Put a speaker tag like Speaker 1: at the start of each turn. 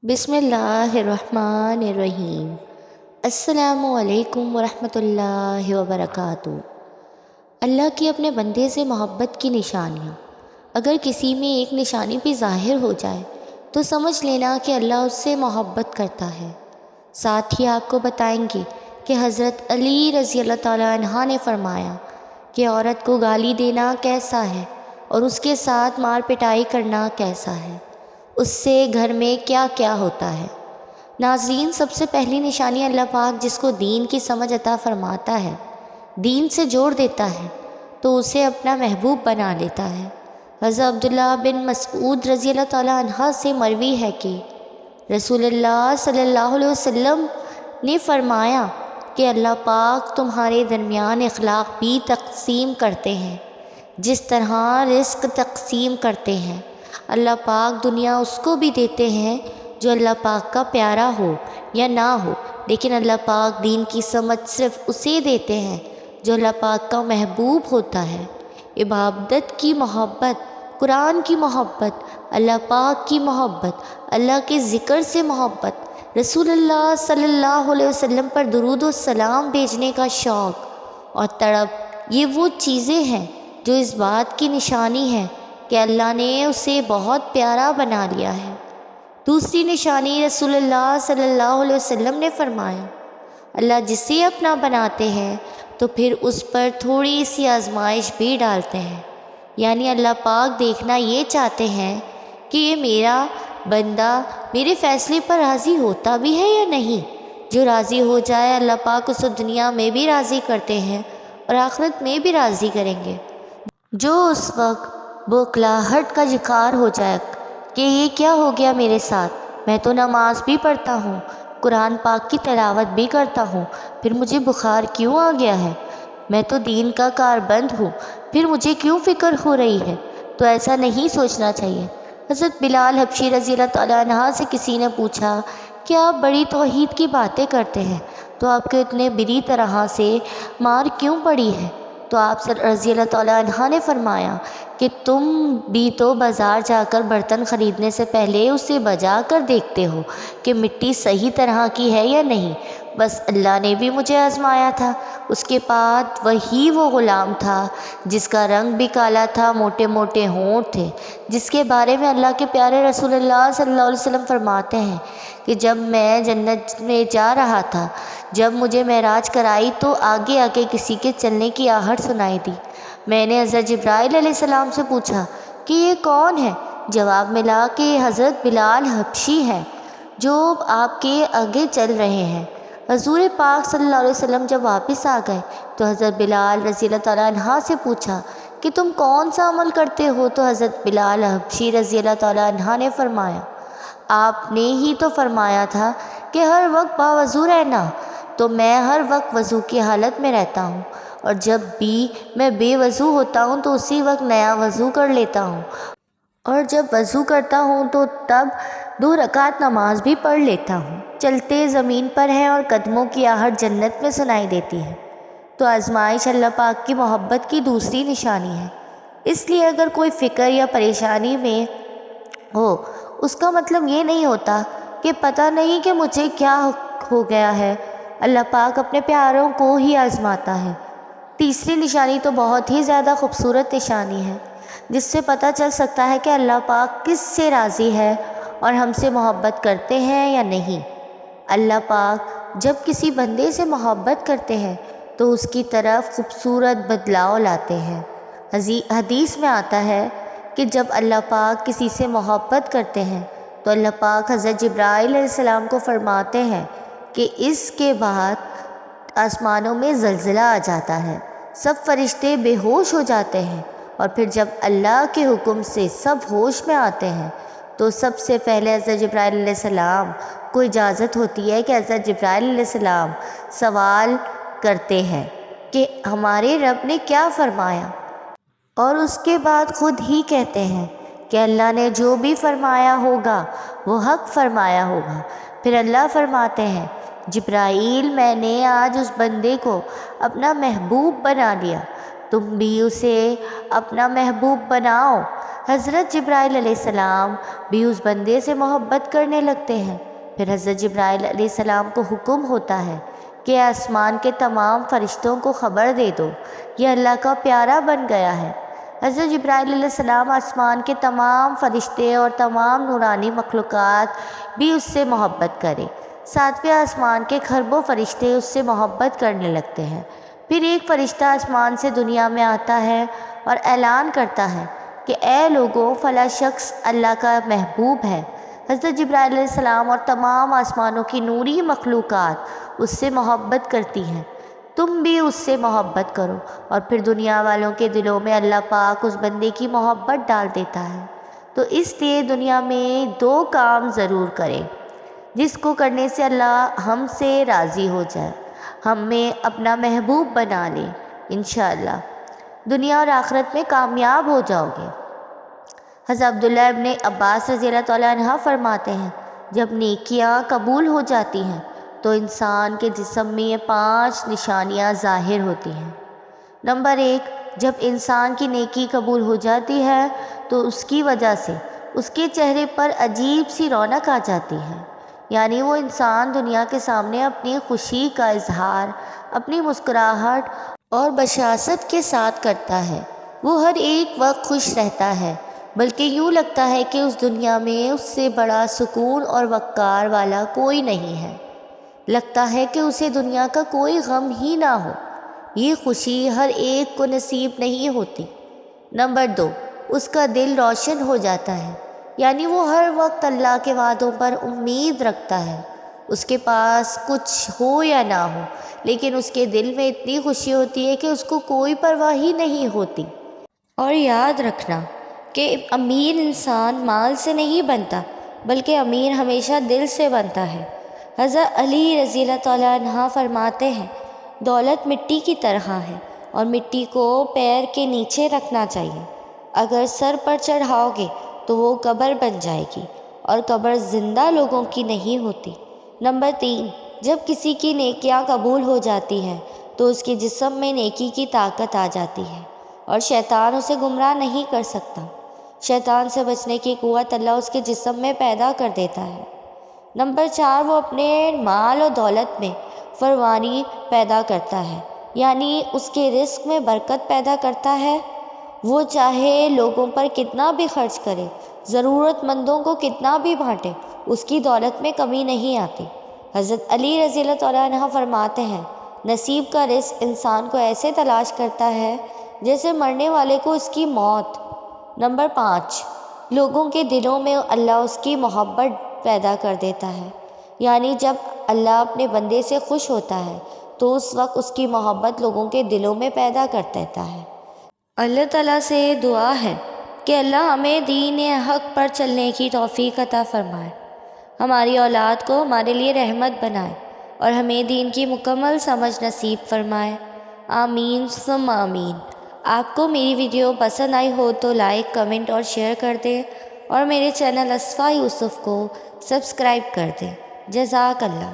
Speaker 1: بسم اللہ الرحمن الرحیم۔ السلام علیکم ورحمۃ اللہ وبرکاتہ۔ اللہ کی اپنے بندے سے محبت کی نشانیاں۔ اگر کسی میں ایک نشانی بھی ظاہر ہو جائے تو سمجھ لینا کہ اللہ اس سے محبت کرتا ہے۔ ساتھ ہی آپ کو بتائیں گے کہ حضرت علی رضی اللہ تعالیٰ عنہ نے فرمایا کہ عورت کو گالی دینا کیسا ہے اور اس کے ساتھ مار پٹائی کرنا کیسا ہے، اس سے گھر میں کیا کیا ہوتا ہے۔ ناظرین، سب سے پہلی نشانی اللہ پاک جس کو دین کی سمجھ عطا فرماتا ہے، دین سے جوڑ دیتا ہے تو اسے اپنا محبوب بنا لیتا ہے۔ حضرت عبداللہ بن مسعود رضی اللہ تعالیٰ عنہ سے مروی ہے کہ رسول اللہ صلی اللہ علیہ وسلم نے فرمایا کہ اللہ پاک تمہارے درمیان اخلاق بھی تقسیم کرتے ہیں جس طرح رزق تقسیم کرتے ہیں۔ اللہ پاک دنیا اس کو بھی دیتے ہیں جو اللہ پاک کا پیارا ہو یا نہ ہو، لیکن اللہ پاک دین کی سمجھ صرف اسے دیتے ہیں جو اللہ پاک کا محبوب ہوتا ہے۔ عبادت کی محبت، قرآن کی محبت، اللہ پاک کی محبت، اللہ کے ذکر سے محبت، رسول اللہ صلی اللہ علیہ وسلم پر درود و سلام بھیجنے کا شوق اور تڑپ، یہ وہ چیزیں ہیں جو اس بات کی نشانی ہے کہ اللہ نے اسے بہت پیارا بنا لیا ہے۔ دوسری نشانی، رسول اللہ صلی اللہ علیہ وسلم نے فرمایا، اللہ جسے اپنا بناتے ہیں تو پھر اس پر تھوڑی سی آزمائش بھی ڈالتے ہیں، یعنی اللہ پاک دیکھنا یہ چاہتے ہیں کہ یہ میرا بندہ میرے فیصلے پر راضی ہوتا بھی ہے یا نہیں۔ جو راضی ہو جائے اللہ پاک اسے دنیا میں بھی راضی کرتے ہیں اور آخرت میں بھی راضی کریں گے۔ جو اس وقت بوکھلاہٹ کا شکار ہو جائے کہ یہ کیا ہو گیا میرے ساتھ، میں تو نماز بھی پڑھتا ہوں، قرآن پاک کی تلاوت بھی کرتا ہوں، پھر مجھے بخار کیوں آ گیا ہے، میں تو دین کا کاربند ہوں، پھر مجھے کیوں فکر ہو رہی ہے، تو ایسا نہیں سوچنا چاہیے۔ حضرت بلال حبشی رضی اللہ تعالیٰ عنہ سے کسی نے پوچھا کہ آپ بڑی توحید کی باتیں کرتے ہیں تو آپ کو اتنے بری طرح سے مار کیوں پڑی ہے؟ تو آپ رضی اللہ تعالیٰ عنہ نے فرمایا کہ تم بھی تو بازار جا کر برتن خریدنے سے پہلے اسے بجا کر دیکھتے ہو کہ مٹی صحیح طرح کی ہے یا نہیں۔ بس اللہ نے بھی مجھے آزمایا تھا۔ اس کے بعد وہی وہ غلام تھا جس کا رنگ بھی کالا تھا، موٹے موٹے ہونٹ تھے، جس کے بارے میں اللہ کے پیارے رسول اللہ صلی اللہ علیہ وسلم فرماتے ہیں کہ جب میں جنت میں جا رہا تھا، جب مجھے معراج کرائی تو آگے آگے کسی کے چلنے کی آہٹ سنائی دی۔ میں نے حضرت جبرائیل علیہ السلام سے پوچھا کہ یہ کون ہے؟ جواب ملا کہ حضرت بلال حبشی ہیں جو آپ کے آگے چل رہے ہیں۔ حضور پاک صلی اللہ علیہ وسلم جب واپس آ گئے تو حضرت بلال رضی اللہ تعالیٰ عنہ سے پوچھا کہ تم کون سا عمل کرتے ہو؟ تو حضرت بلال حبشی رضی اللہ تعالیٰ عنہ نے فرمایا، آپ نے ہی تو فرمایا تھا کہ ہر وقت باوضو رہنا، تو میں ہر وقت وضو کی حالت میں رہتا ہوں، اور جب بھی میں بے وضو ہوتا ہوں تو اسی وقت نیا وضو کر لیتا ہوں، اور جب وضو کرتا ہوں تو تب 2 رکعت نماز بھی پڑھ لیتا ہوں۔ چلتے زمین پر ہیں اور قدموں کی آہٹ جنت میں سنائی دیتی ہے۔ تو آزمائش اللہ پاک کی محبت کی دوسری نشانی ہے۔ اس لیے اگر کوئی فکر یا پریشانی میں ہو، اس کا مطلب یہ نہیں ہوتا کہ پتہ نہیں کہ مجھے کیا ہو گیا ہے۔ اللہ پاک اپنے پیاروں کو ہی آزماتا ہے۔ تیسری نشانی تو بہت ہی زیادہ خوبصورت نشانی ہے، جس سے پتہ چل سکتا ہے کہ اللہ پاک کس سے راضی ہے اور ہم سے محبت کرتے ہیں یا نہیں۔ اللہ پاک جب کسی بندے سے محبت کرتے ہیں تو اس کی طرف خوبصورت بدلاؤ لاتے ہیں۔ حدیث میں آتا ہے کہ جب اللہ پاک کسی سے محبت کرتے ہیں تو اللہ پاک حضرت جبرائیل علیہ السلام کو فرماتے ہیں کہ اس کے بعد آسمانوں میں زلزلہ آ جاتا ہے، سب فرشتے بے ہوش ہو جاتے ہیں، اور پھر جب اللہ کے حکم سے سب ہوش میں آتے ہیں تو سب سے پہلے حضرت جبرائیل علیہ السلام کو اجازت ہوتی ہے کہ حضرت جبرائیل علیہ السلام سوال کرتے ہیں کہ ہمارے رب نے کیا فرمایا، اور اس کے بعد خود ہی کہتے ہیں کہ اللہ نے جو بھی فرمایا ہوگا وہ حق فرمایا ہوگا۔ پھر اللہ فرماتے ہیں، جبرائیل میں نے آج اس بندے کو اپنا محبوب بنا لیا، تم بھی اسے اپنا محبوب بناؤ۔ حضرت جبرائیل علیہ السلام بھی اس بندے سے محبت کرنے لگتے ہیں۔ پھر حضرت جبرائیل علیہ السلام کو حکم ہوتا ہے کہ آسمان کے تمام فرشتوں کو خبر دے دو، یہ اللہ کا پیارا بن گیا ہے۔ حضرت جبرائیل علیہ السلام آسمان کے تمام فرشتے اور تمام نورانی مخلوقات بھی اس سے محبت کریں۔ ساتویں آسمان کے کھربوں فرشتے اس سے محبت کرنے لگتے ہیں۔ پھر ایک فرشتہ آسمان سے دنیا میں آتا ہے اور اعلان کرتا ہے کہ اے لوگوں، فلاں شخص اللہ کا محبوب ہے۔ حضرت جبرائیل علیہ السلام اور تمام آسمانوں کی نوری مخلوقات اس سے محبت کرتی ہیں، تم بھی اس سے محبت کرو۔ اور پھر دنیا والوں کے دلوں میں اللہ پاک اس بندے کی محبت ڈال دیتا ہے۔ تو اس لیے دنیا میں 2 کام ضرور کریں جس کو کرنے سے اللہ ہم سے راضی ہو جائے، ہمیں اپنا محبوب بنا لے، انشاءاللہ دنیا اور آخرت میں کامیاب ہو جاؤ گے۔ حضرت عبداللہ ابن عباس رضی اللہ تعالیٰ عنہ فرماتے ہیں، جب نیکیاں قبول ہو جاتی ہیں تو انسان کے جسم میں یہ 5 نشانیاں ظاہر ہوتی ہیں۔ نمبر 1، جب انسان کی نیکی قبول ہو جاتی ہے تو اس کی وجہ سے اس کے چہرے پر عجیب سی رونق آ جاتی ہے، یعنی وہ انسان دنیا کے سامنے اپنی خوشی کا اظہار اپنی مسکراہٹ اور بشاشت کے ساتھ کرتا ہے۔ وہ ہر ایک وقت خوش رہتا ہے، بلکہ یوں لگتا ہے کہ اس دنیا میں اس سے بڑا سکون اور وقار والا کوئی نہیں ہے۔ لگتا ہے کہ اسے دنیا کا کوئی غم ہی نہ ہو۔ یہ خوشی ہر ایک کو نصیب نہیں ہوتی۔ نمبر 2، اس کا دل روشن ہو جاتا ہے، یعنی وہ ہر وقت اللہ کے وعدوں پر امید رکھتا ہے۔ اس کے پاس کچھ ہو یا نہ ہو، لیکن اس کے دل میں اتنی خوشی ہوتی ہے کہ اس کو کوئی پرواہ ہی نہیں ہوتی۔ اور یاد رکھنا کہ امیر انسان مال سے نہیں بنتا، بلکہ امیر ہمیشہ دل سے بنتا ہے۔ حضرت علی رضی اللہ تعالیٰ عنہ فرماتے ہیں، دولت مٹی کی طرح ہے اور مٹی کو پیر کے نیچے رکھنا چاہیے۔ اگر سر پر چڑھاؤ گے تو وہ قبر بن جائے گی، اور قبر زندہ لوگوں کی نہیں ہوتی۔ نمبر 3، جب کسی کی نیکیاں قبول ہو جاتی ہیں تو اس کے جسم میں نیکی کی طاقت آ جاتی ہے اور شیطان اسے گمراہ نہیں کر سکتا۔ شیطان سے بچنے کی قوت اللہ اس کے جسم میں پیدا کر دیتا ہے۔ نمبر 4، وہ اپنے مال اور دولت میں فراوانی پیدا کرتا ہے، یعنی اس کے رزق میں برکت پیدا کرتا ہے۔ وہ چاہے لوگوں پر کتنا بھی خرچ کرے، ضرورت مندوں کو کتنا بھی بانٹے، اس کی دولت میں کمی نہیں آتی۔ حضرت علی رضی اللہ تعالیٰ عنہ فرماتے ہیں، نصیب کا رزق انسان کو ایسے تلاش کرتا ہے جیسے مرنے والے کو اس کی موت۔ نمبر 5، لوگوں کے دلوں میں اللہ اس کی محبت پیدا کر دیتا ہے، یعنی جب اللہ اپنے بندے سے خوش ہوتا ہے تو اس وقت اس کی محبت لوگوں کے دلوں میں پیدا کر دیتا ہے۔ اللہ تعالیٰ سے دعا ہے کہ اللہ ہمیں دین حق پر چلنے کی توفیق عطا فرمائے، ہماری اولاد کو ہمارے لیے رحمت بنائے اور ہمیں دین کی مکمل سمجھ نصیب فرمائے، آمین ثم آمین۔ آپ کو میری ویڈیو پسند آئی ہو تو لائک، کمنٹ اور شیئر کر دیں، اور میرے چینل اصفیٰ یوسف کو سبسکرائب کر دیں۔ جزاک اللہ۔